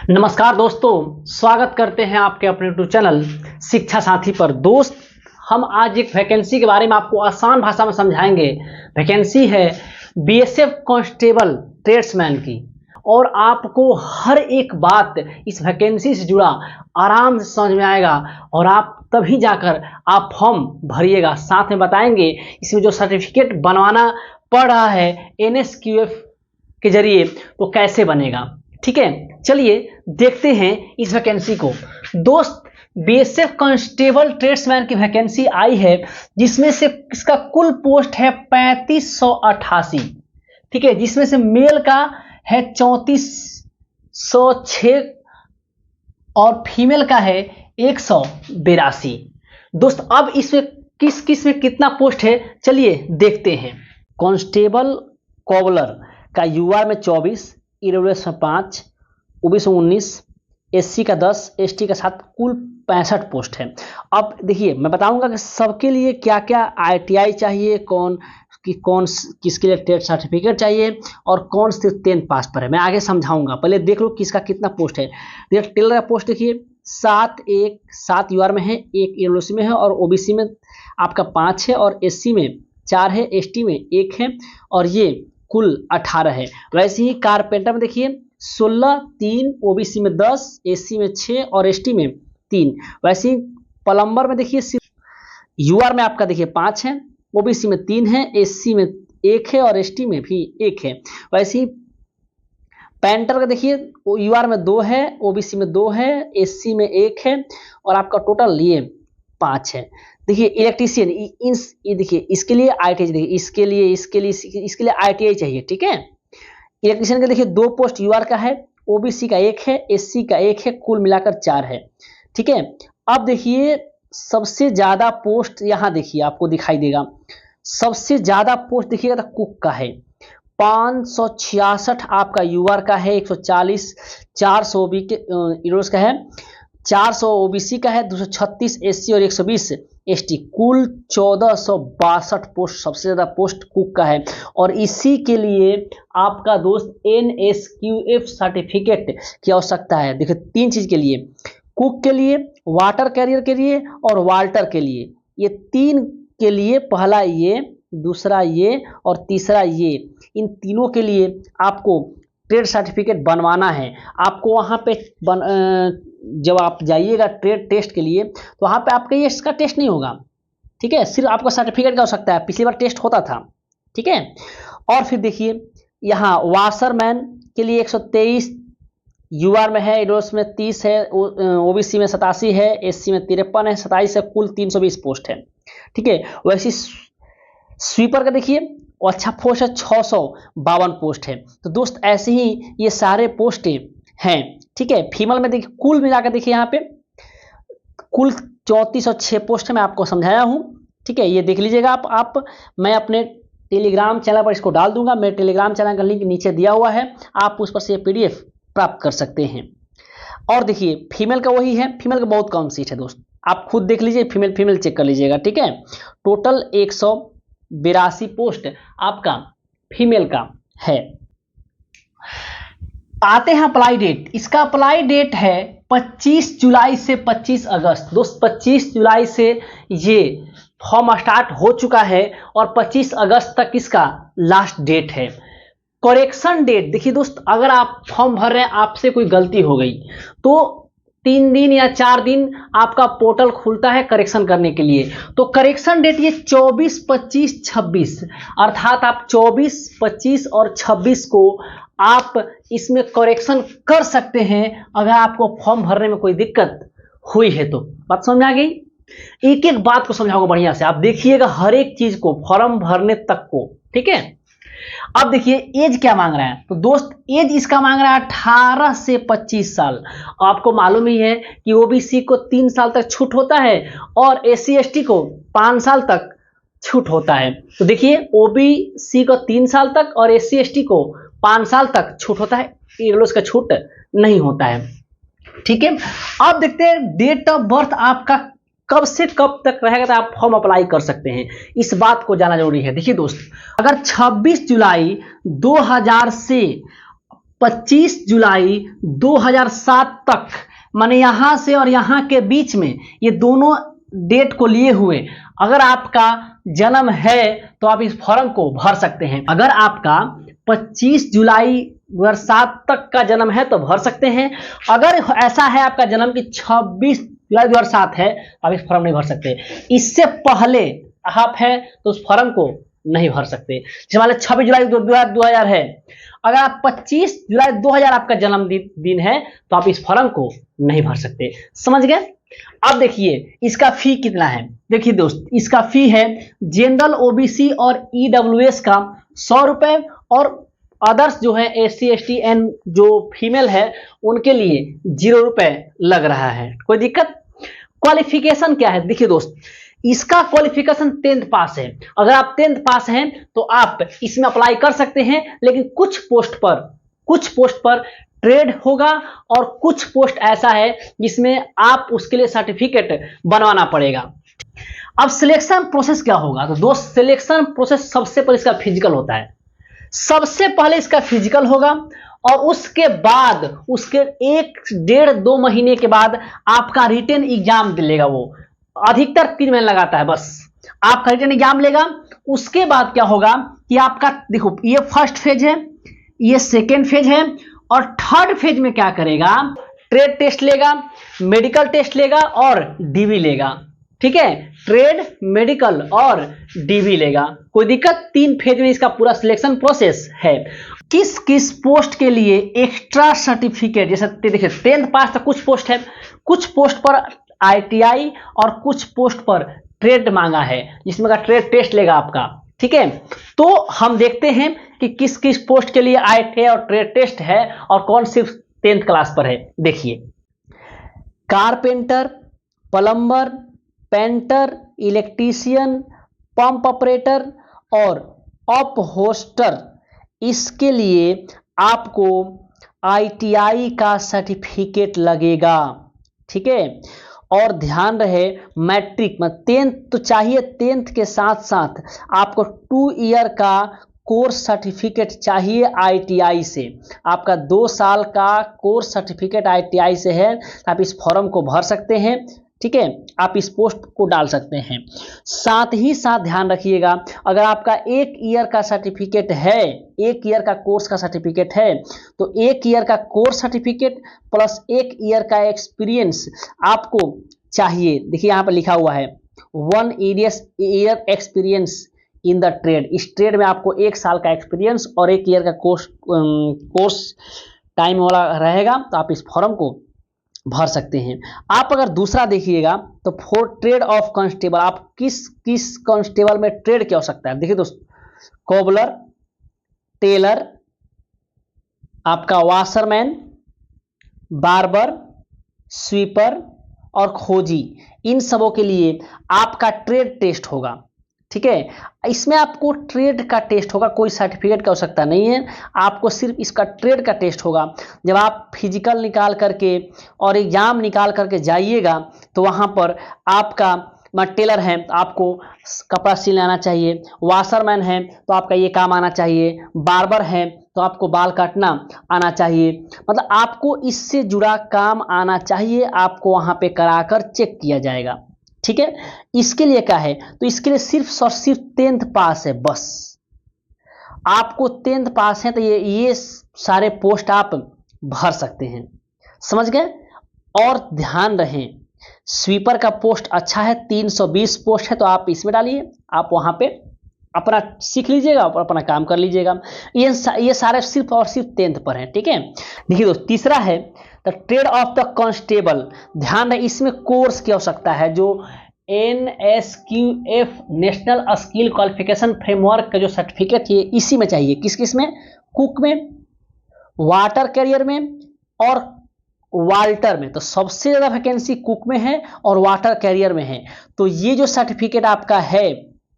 नमस्कार दोस्तों, स्वागत करते हैं आपके अपने यूट्यूब चैनल शिक्षा साथी पर। दोस्त, हम आज एक वैकेंसी के बारे में आपको आसान भाषा में समझाएंगे। वैकेंसी है बीएसएफ कांस्टेबल ट्रेड्समैन की, और आपको हर एक बात इस वैकेंसी से जुड़ा आराम से समझ में आएगा और आप तभी जाकर आप फॉर्म भरिएगा। साथ में बताएंगे इसमें जो सर्टिफिकेट बनवाना पड़ रहा है एनएसक्यूएफ के जरिए तो कैसे बनेगा। ठीक है, चलिए देखते हैं इस वैकेंसी को। दोस्त, बीएसएफ कांस्टेबल ट्रेड्समैन की वैकेंसी आई है, जिसमें से इसका कुल पोस्ट है 3588। ठीक है, जिसमें से मेल का है 3406 और फीमेल का है 182। दोस्त, अब इसमें किस किस में कितना पोस्ट है चलिए देखते हैं। कांस्टेबल कॉबलर का यूआर में 24, ईडब्ल्यूएस में 5, ओबीसी में 19, एससी का 10, एसटी का 7, कुल 65 पोस्ट है। अब देखिए, मैं बताऊंगा कि सबके लिए क्या क्या आईटीआई चाहिए, कौन किसके लिए ट्रेड सर्टिफिकेट चाहिए और कौन से 10th पास पर है, मैं आगे समझाऊंगा। पहले देख लो किसका कितना पोस्ट है। टेलर का पोस्ट देखिए 7 यूआर में है, 1 ईडब्ल्यूएस में है और ओबीसी में आपका 5 है और एससी में 4 है, एसटी में 1 है और ये कुल 18 है। वैसे ही कारपेंटर में देखिए 16, 3, ओबीसी में 10, एससी में 6 और एसटी में 3। वैसे ही प्लम्बर में देखिए यूआर में आपका देखिए 5 है, ओबीसी में 3 है, एससी में 1 है और एसटी में भी 1 है। वैसे ही पेंटर का देखिए यूआर में 2 है, ओबीसी में 2 है, एससी में 1 है और आपका टोटल ये 5 है। देखिए इलेक्ट्रीशियन, ये देखिए इसके लिए आईटीआई, देखिए इसके लिए आईटीआई चाहिए। ठीक है, इलेक्ट्रीशियन के देखिए 2 पोस्ट यूआर का है, ओबीसी का 1 है, एससी का 1 है, कुल मिलाकर 4 है। ठीक है, अब देखिए सबसे ज्यादा पोस्ट यहाँ देखिए आपको दिखाई देगा। सबसे ज्यादा पोस्ट देखिएगा तो कुक का है, 566 आपका यूआर का है, 140, 400 ईडब्ल्यूएस का है, 400 ओबीसी का है, 236 एससी और 120 एसटी, कुल 1462 पोस्ट सबसे ज्यादा पोस्ट कुक का है। और इसी के लिए आपका दोस्त एनएसक्यूएफ सर्टिफिकेट की आवश्यकता है। देखिए 3 चीज के लिए, कुक के लिए, वाटर कैरियर के लिए और वाल्टर के लिए। ये 3 के लिए, पहला ये, दूसरा ये और तीसरा ये, इन तीनों के लिए आपको ट्रेड सर्टिफिकेट बनवाना है। आपको वहाँ पे जब आप जाइएगा ट्रेड टेस्ट के लिए तो वहाँ पे आपका ये इसका टेस्ट नहीं होगा। ठीक है, सिर्फ आपको सर्टिफिकेट का हो सकता है, पिछली बार टेस्ट होता था। ठीक है, और फिर देखिए यहाँ वाशरमैन के लिए 123 यूआर में है, ईडब्ल्यूएस में 30 है, ओबीसी में 87 है, एससी में 53 है, 27 है, कुल 320 पोस्ट है। ठीक है, वैसे स्वीपर का देखिए अच्छा पोस्ट है, 652 पोस्ट है। तो दोस्त ऐसे ही ये सारे पोस्ट हैं। ठीक है, फीमेल में देखिए कुल मिलाकर देखिए यहाँ पे कुल 3406 पोस्ट है, मैं आपको समझाया हूँ। ठीक है, ये देख लीजिएगा आप मैं अपने टेलीग्राम चैनल पर इसको डाल दूंगा। मेरे टेलीग्राम चैनल का लिंक नीचे दिया हुआ है, आप उस पर से पीडीएफ प्राप्त कर सकते हैं। और देखिए फीमेल का वही है, फीमेल का बहुत कम सीट है दोस्त, आप खुद देख लीजिए, फीमेल चेक कर लीजिएगा। ठीक है, टोटल 182 पोस्ट आपका फीमेल का है। आते हैं अप्लाई डेट। इसका अप्लाई डेट है 25 जुलाई से 25 अगस्त। दोस्त 25 जुलाई से ये फॉर्म स्टार्ट हो चुका है और 25 अगस्त तक इसका लास्ट डेट है। करेक्शन डेट देखिए दोस्त, अगर आप फॉर्म भर रहे हैं, आपसे कोई गलती हो गई तो 3 दिन या 4 दिन आपका पोर्टल खुलता है करेक्शन करने के लिए। तो करेक्शन डेट ये 24, 25, 26, अर्थात आप 24, 25 और 26 को आप इसमें करेक्शन कर सकते हैं अगर आपको फॉर्म भरने में कोई दिक्कत हुई है तो। बात समझ में आ गई? एक एक बात को समझाऊंगा बढ़िया से, आप देखिएगा हर एक चीज को फॉर्म भरने तक को। ठीक है, अब देखिए एज क्या मांग रहा है। तो दोस्त एज इसका मांग रहा है 18 से 25 साल। आपको मालूम ही है कि ओबीसी को 3 साल तक छूट होता है और एससी एसटी को 5 साल तक छूट होता है। तो देखिए ओबीसी को 3 साल तक और एससी एसटी को 5 साल तक छूट होता है, ईडब्ल्यूएस का छूट नहीं होता है। ठीक है, अब देखते हैं डेट ऑफ बर्थ आपका कब से कब तक रहेगा तो आप फॉर्म अप्लाई कर सकते हैं। इस बात को जानना जरूरी है। देखिए दोस्त, अगर 26 जुलाई 2000 से 25 जुलाई 2007 तक, माने यहां से और यहां के बीच में ये दोनों डेट को लिए हुए अगर आपका जन्म है तो आप इस फॉर्म को भर सकते हैं। अगर आपका 25 जुलाई 2007 तक का जन्म है तो भर सकते हैं। अगर ऐसा है आपका जन्म की 26 जुलाई 2007 है तो आप इस फॉर्म नहीं भर सकते। इससे पहले आप हैं तो उस फॉर्म को नहीं भर सकते। जैसे मान लो 26 जुलाई 2000 है, अगर आप 25 जुलाई 2000 आपका जन्मदिन है तो आप इस फॉर्म को नहीं भर सकते। समझ गए? अब देखिए इसका फी कितना है। देखिए दोस्त, इसका फी है जनरल ओबीसी और ईडब्ल्यूएस का 100 रुपए और अदर्स जो है एससी एसटी एन जो फीमेल है उनके लिए 0 रुपए लग रहा है। कोई दिक्कत? क्वालिफिकेशन क्या है? देखिए दोस्त, इसका क्वालिफिकेशन 10th पास है। अगर आप 10th पास हैं तो आप इसमें अप्लाई कर सकते हैं, लेकिन कुछ पोस्ट पर ट्रेड होगा और कुछ पोस्ट ऐसा है जिसमें आप उसके लिए सर्टिफिकेट बनवाना पड़ेगा। अब सिलेक्शन प्रोसेस क्या होगा? तो दोस्त सिलेक्शन प्रोसेस सबसे पहले इसका फिजिकल होता है। सबसे पहले इसका फिजिकल होगा और उसके बाद उसके 1-1.5-2 महीने के बाद आपका रिटन एग्जाम लेगा। वो अधिकतर 3 महीने लगाता है बस। आपका रिटन एग्जाम लेगा। उसके बाद क्या होगा कि आपका देखो ये फर्स्ट फेज है, ये सेकेंड फेज है और थर्ड फेज में क्या करेगा? ट्रेड टेस्ट लेगा, मेडिकल टेस्ट लेगा और डीवी लेगा। ठीक है, ट्रेड, मेडिकल और डीवी लेगा। कोई दिक्कत? 3 फेज में इसका पूरा सिलेक्शन प्रोसेस है। किस किस पोस्ट के लिए एक्स्ट्रा सर्टिफिकेट, जैसे देखिए 10th पास तक कुछ पोस्ट है, कुछ पोस्ट पर आईटीआई और कुछ पोस्ट पर ट्रेड मांगा है जिसमें का ट्रेड टेस्ट लेगा आपका। ठीक है, तो हम देखते हैं कि किस किस पोस्ट के लिए आईटीआई और ट्रेड टेस्ट है और कौन सिर्फ 10th क्लास पर है। देखिए, carpenter, plumber, painter, electrician, pump operator और अपहोस्टर, इसके लिए आपको आईटीआई का सर्टिफिकेट लगेगा। ठीक है, और ध्यान रहे मैट्रिक में 10th तो चाहिए, 10th के साथ साथ आपको 2 ईयर का कोर्स सर्टिफिकेट चाहिए आईटीआई से। आपका 2 साल का कोर्स सर्टिफिकेट आईटीआई से है, आप इस फॉर्म को भर सकते हैं। ठीक है, आप इस पोस्ट को डाल सकते हैं। साथ ही साथ ध्यान रखिएगा, अगर आपका 1 ईयर का सर्टिफिकेट है, 1 ईयर का कोर्स का सर्टिफिकेट है, तो 1 ईयर का कोर्स सर्टिफिकेट प्लस 1 ईयर का एक्सपीरियंस आपको चाहिए। देखिए यहाँ पर लिखा हुआ है 1 year experience in the trade. इस ट्रेड में आपको 1 साल का एक्सपीरियंस और 1 ईयर का कोर्स टाइम वाला रहेगा, तो आप इस फॉर्म को भर सकते हैं। आप अगर दूसरा देखिएगा तो फॉर ट्रेड ऑफ कांस्टेबल, आप किस किस कांस्टेबल में ट्रेड क्या हो सकता है? देखिए दोस्त, कोबलर, टेलर, आपका वाशरमैन, बार्बर, स्वीपर और खोजी, इन सबों के लिए आपका ट्रेड टेस्ट होगा। ठीक है, इसमें आपको ट्रेड का टेस्ट होगा, कोई सर्टिफिकेट का आवश्यकता नहीं है, आपको सिर्फ इसका ट्रेड का टेस्ट होगा। जब आप फिजिकल निकाल करके और एग्जाम निकाल करके जाइएगा तो वहाँ पर आपका टेलर है तो आपको कपड़ा सिलने आना चाहिए, वाशरमैन है तो आपका ये काम आना चाहिए, बार्बर है तो आपको बाल काटना आना चाहिए, मतलब आपको इससे जुड़ा काम आना चाहिए, आपको वहाँ पे कराकर चेक किया जाएगा। ठीक है, इसके लिए क्या है? तो इसके लिए सिर्फ और सिर्फ 10th पास है बस। आपको 10th पास है तो ये सारे पोस्ट आप भर सकते हैं। समझ गए? और ध्यान रहे, स्वीपर का पोस्ट अच्छा है, 320 पोस्ट है, तो आप इसमें डालिए, आप वहां पे अपना सीख लीजिएगा और अपना काम कर लीजिएगा। ये सारे सिर्फ और सिर्फ 10th पर है। ठीक है, देखिए दोस्त, तीसरा है the trade off the constable. ध्यान रहे, इसमें कोर्स की आवश्यकता है, जो NSQF national skill qualification framework का जो सर्टिफिकेट है इसी में चाहिए। किस किस में? कुक में, वाटर कैरियर में और वाल्टर में। तो सबसे ज़्यादा वैकेंसी कुक में है और वाटर कैरियर में है। तो ये जो सर्टिफिकेट आपका है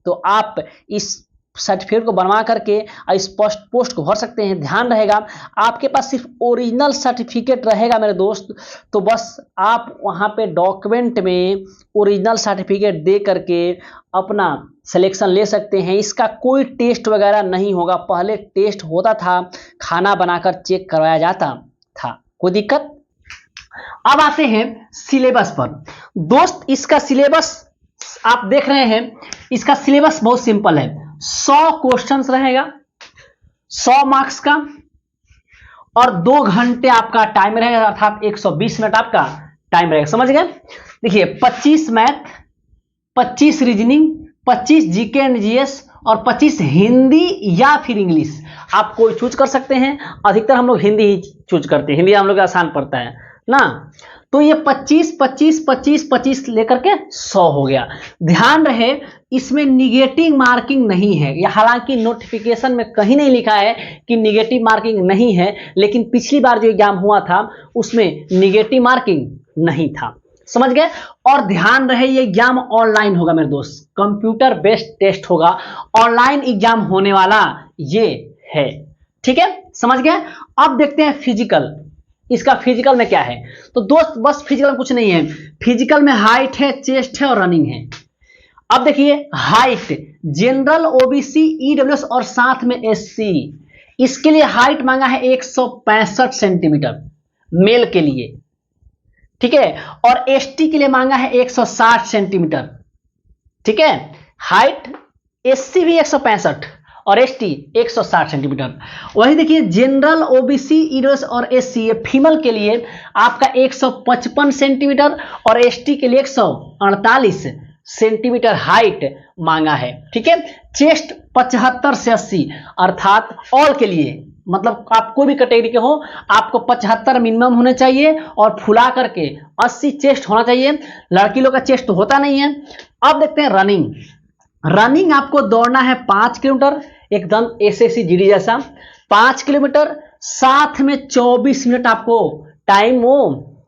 तो आप इस सर्टिफिकेट को बनवा करके इस पोस्ट को भर सकते हैं। ध्यान रहेगा, आपके पास सिर्फ ओरिजिनल सर्टिफिकेट रहेगा मेरे दोस्त, तो बस आप वहाँ पे डॉक्यूमेंट में ओरिजिनल सर्टिफिकेट दे करके अपना सिलेक्शन ले सकते हैं। इसका कोई टेस्ट वगैरह नहीं होगा, पहले टेस्ट होता था, खाना बनाकर चेक करवाया जाता था, कोई दिक्कत। अब आते हैं सिलेबस पर। दोस्त इसका सिलेबस आप देख रहे हैं, इसका सिलेबस बहुत सिंपल है। 100 क्वेश्चंस रहेगा, 100 मार्क्स का, और 2 घंटे आपका टाइम रहेगा, अर्थात 120 मिनट आपका टाइम रहेगा। समझ गए? देखिए 25 math, 25 reasoning, 25 GK and GS और 25 हिंदी या फिर इंग्लिश, आप कोई चूज कर सकते हैं। अधिकतर हम लोग हिंदी ही चूज करते हैं, हिंदी हम लोग आसान पड़ता है ना। तो ये 25 25 25 25 लेकर के 100 हो गया। ध्यान रहे इसमें निगेटिव मार्किंग नहीं है, या हालांकि नोटिफिकेशन में कहीं नहीं लिखा है कि निगेटिव मार्किंग नहीं है, लेकिन पिछली बार जो एग्जाम हुआ था उसमें निगेटिव मार्किंग नहीं था। समझ गए? और ध्यान रहे ये एग्जाम ऑनलाइन होगा मेरे दोस्त, कंप्यूटर बेस्ड टेस्ट होगा, ऑनलाइन एग्जाम होने वाला ये है। ठीक है, समझ गए? अब देखते हैं फिजिकल। इसका फिजिकल में क्या है? तो दोस्त बस फिजिकल में कुछ नहीं है, फिजिकल में हाइट है, चेस्ट है और रनिंग है। अब देखिए हाइट, जनरल, ओबीसी, ईडब्ल्यूएस और साथ में एससी, इसके लिए हाइट मांगा है 165 सेंटीमीटर मेल के लिए। ठीक है, और एसटी के लिए मांगा है 160 सेंटीमीटर। ठीक है, हाइट एससी भी 165 और एसटी 160 सेंटीमीटर। वही देखिए जनरल, ओबीसी, ईडब्ल्यूएस और एससी, फीमेल के लिए आपका 155 सेंटीमीटर और एसटी के लिए 148 सेंटीमीटर हाइट मांगा है। ठीक है, चेस्ट 75 से 80, अर्थात ऑल के लिए, मतलब आप कोई भी कैटेगरी के हो, आपको 75 मिनिमम होने चाहिए और फुला करके 80 चेस्ट होना चाहिए। लड़की लोग का चेस्ट तो होता नहीं है। अब देखते हैं रनिंग। रनिंग आपको दौड़ना है 5 किलोमीटर, एकदम एसएससी जीडी जैसा 5 किलोमीटर, साथ में 24 मिनट आपको टाइम वो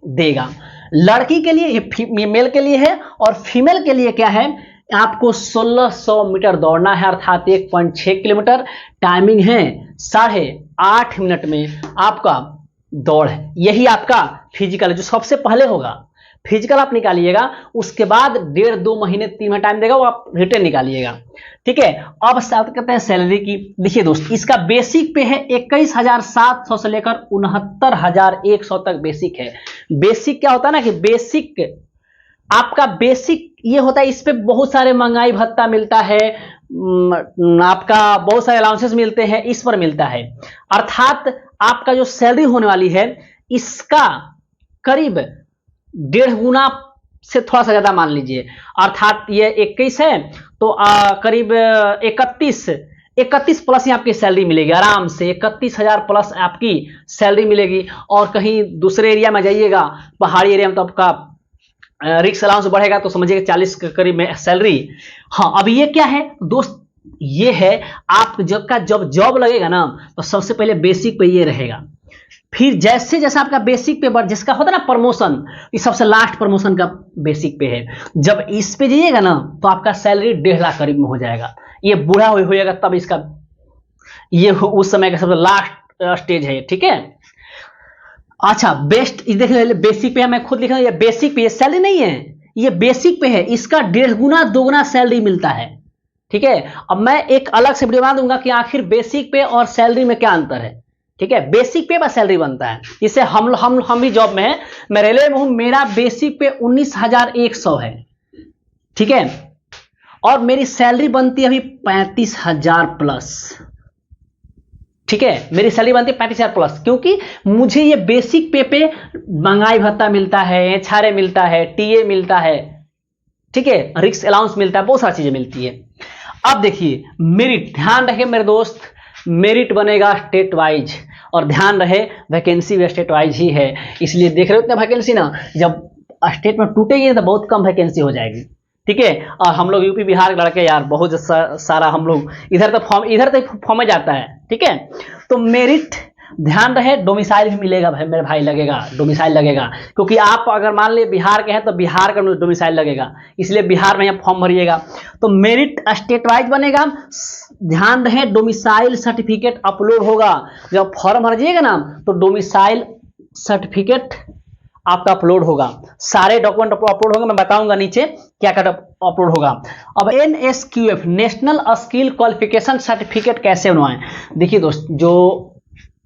देगा। लड़की के लिए, ये मेल के लिए है, और फीमेल के लिए क्या है, आपको 1600 मीटर दौड़ना है, अर्थात 1.6 किलोमीटर। टाइमिंग है 8.5 मिनट में आपका दौड़ है। यही आपका फिजिकल है जो सबसे पहले होगा। फिजिकल आप निकालिएगा, उसके बाद 1.5-2 महीने 3 महीने टाइम देगा, वो आप रिटर्न निकालिएगा। ठीक है, अब बात करते हैं सैलरी की। देखिए दोस्त इसका बेसिक पे है 21,700 से लेकर 69,100 तक बेसिक है। बेसिक क्या होता है ना, कि बेसिक आपका बेसिक ये होता है, इस पे बहुत सारे महंगाई भत्ता मिलता है, आपका बहुत सारे अलाउंसेस मिलते हैं, इस पर मिलता है। अर्थात आपका जो सैलरी होने वाली है इसका करीब 1.5 गुना से थोड़ा सा ज्यादा मान लीजिए, अर्थात ये 21 है तो करीब 31 प्लस ही आपकी सैलरी मिलेगी, आराम से 31,000 प्लस आपकी सैलरी मिलेगी। और कहीं दूसरे एरिया में जाइएगा, पहाड़ी एरिया में, तो आपका रिक्स अलाउंस बढ़ेगा, तो समझिएगा 40 के करीब में सैलरी। हाँ, अब ये क्या है दोस्त, ये है आप जब जॉब लगेगा ना, तो सबसे पहले बेसिक पे ये रहेगा, फिर जैसे जैसे आपका बेसिक पे बढ़, जिसका होता है ना प्रमोशन, ये सबसे लास्ट प्रमोशन का बेसिक पे है। जब इस पे जाइएगा ना तो आपका सैलरी 1.5 लाख करीब में हो जाएगा। ये बूढ़ा हो जाएगा तब इसका, ये उस समय का सबसे लास्ट स्टेज है। ठीक है, अच्छा बेस्ट देख ले, बेसिक पे है, मैं खुद लिख रहा हूं, ये बेसिक पे, ये सैलरी नहीं है, ये बेसिक पे है, इसका 1.5 गुना 2 गुना सैलरी मिलता है। ठीक है, अब मैं एक अलग से वीडियो बना दूंगा कि आखिर बेसिक पे और सैलरी में क्या अंतर है। ठीक है, बेसिक पे बस सैलरी बनता है, इससे हम भी जॉब में है, मैं रेलवे में हूं, मेरा बेसिक पे 19,100 है। ठीक है, और मेरी सैलरी बनती है अभी 35,000 प्लस। ठीक है, मेरी सैलरी बनती है 35,000 प्लस, क्योंकि मुझे ये बेसिक पे महंगाई भत्ता मिलता है, एचआरए मिलता है, टीए मिलता है, ठीक है, रिक्स अलाउंस मिलता है, बहुत सारी चीजें मिलती है। अब देखिए मेरिट, ध्यान रहे मेरे दोस्त, मेरिट बनेगा स्टेट वाइज, और ध्यान रहे वैकेंसी भी स्टेट वाइज ही है, इसलिए देख रहे हो इतना वैकेंसी ना, जब स्टेट में टूटेगी तो बहुत कम वैकेंसी हो जाएगी। ठीक है, और हम लोग यूपी बिहार के लड़के यार बहुत सारा हम लोग इधर तक फॉर्म में जाता है। ठीक है, तो मेरिट ध्यान रहे, डोमिसाइल भी मिलेगा भाई मेरे भाई, लगेगा डोमिसाइल लगेगा, क्योंकि आप अगर मान लिए बिहार के हैं तो बिहार का डोमिसाइल लगेगा, इसलिए बिहार में आप फॉर्म भरिएगा। तो मेरिट स्टेट वाइज बनेगा। ध्यान रहे डोमिसाइल सर्टिफिकेट अपलोड होगा, जब फॉर्म भरिएगा ना तो डोमिसाइल सर्टिफिकेट आपका अपलोड होगा, सारे डॉक्यूमेंट अपलोड होंगे, मैं बताऊंगा नीचे क्या क्या अपलोड होगा। अब NSQF national skill qualification certificate कैसे बनवाएं? देखिए दोस्त, जो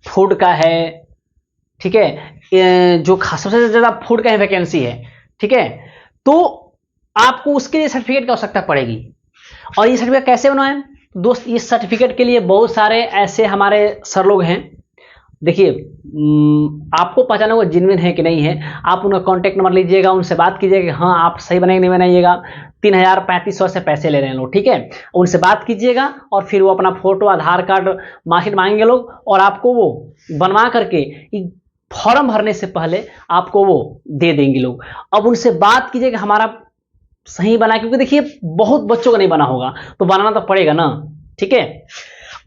फूड का है, ठीक है, जो सबसे ज्यादा फूड का ही वैकेंसी है, ठीक है, तो आपको उसके लिए सर्टिफिकेट की आवश्यकता पड़ेगी। और ये सर्टिफिकेट कैसे बनवाएं? दोस्त, इस सर्टिफिकेट के लिए बहुत सारे ऐसे हमारे सर लोग हैं, देखिए आपको पहचाना होगा जिनमें है कि नहीं है। आप उनका कॉन्टैक्ट नंबर लीजिएगा, उनसे बात कीजिएगा कि हाँ आप सही बनाएंगे नहीं बनाइएगा। 3000-3500 से पैसे ले रहे हैं लोग, ठीक है। उनसे बात कीजिएगा और फिर वो अपना फोटो, आधार कार्ड, मार्कशीट मांगेंगे लोग, और आपको वो बनवा करके फॉर्म भरने से पहले आपको वो दे देंगे लोग। अब उनसे बात कीजिएगा हमारा सही बना, क्योंकि देखिए बहुत बच्चों का नहीं बना होगा, तो बनाना तो पड़ेगा ना, ठीक है।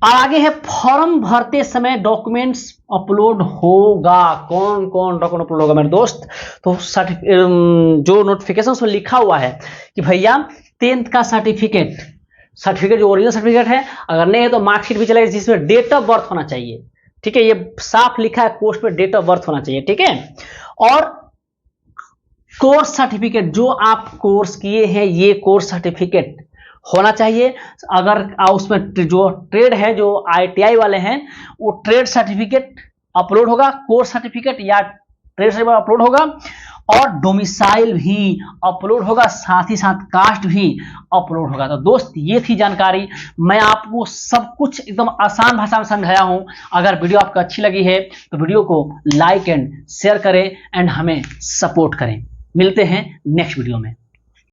आगे है फॉर्म भरते समय डॉक्यूमेंट्स अपलोड होगा। कौन कौन डॉक्यूमेंट अपलोड होगा मेरे दोस्त? तो जो नोटिफिकेशन में लिखा हुआ है कि भैया 10th का सर्टिफिकेट जो ओरिजिनल सर्टिफिकेट है, अगर नहीं है तो मार्कशीट भी चलेगा, जिसमें डेट ऑफ बर्थ होना चाहिए, ठीक है। ये साफ लिखा है पोस्ट पे, डेट ऑफ बर्थ होना चाहिए, ठीक है। और कोर्स सर्टिफिकेट, जो आप कोर्स किए हैं ये कोर्स सर्टिफिकेट होना चाहिए। अगर उसमें जो ट्रेड है, जो ITI वाले हैं, वो ट्रेड सर्टिफिकेट अपलोड होगा, कोर्स सर्टिफिकेट या ट्रेड सर्टिफिकेट अपलोड होगा, और डोमिसाइल भी अपलोड होगा, साथ ही साथ कास्ट भी अपलोड होगा। तो दोस्त, ये थी जानकारी, मैं आपको सब कुछ एकदम आसान भाषा में समझाया हूं। अगर वीडियो आपको अच्छी लगी है तो वीडियो को लाइक एंड शेयर करें एंड हमें सपोर्ट करें। मिलते हैं नेक्स्ट वीडियो में।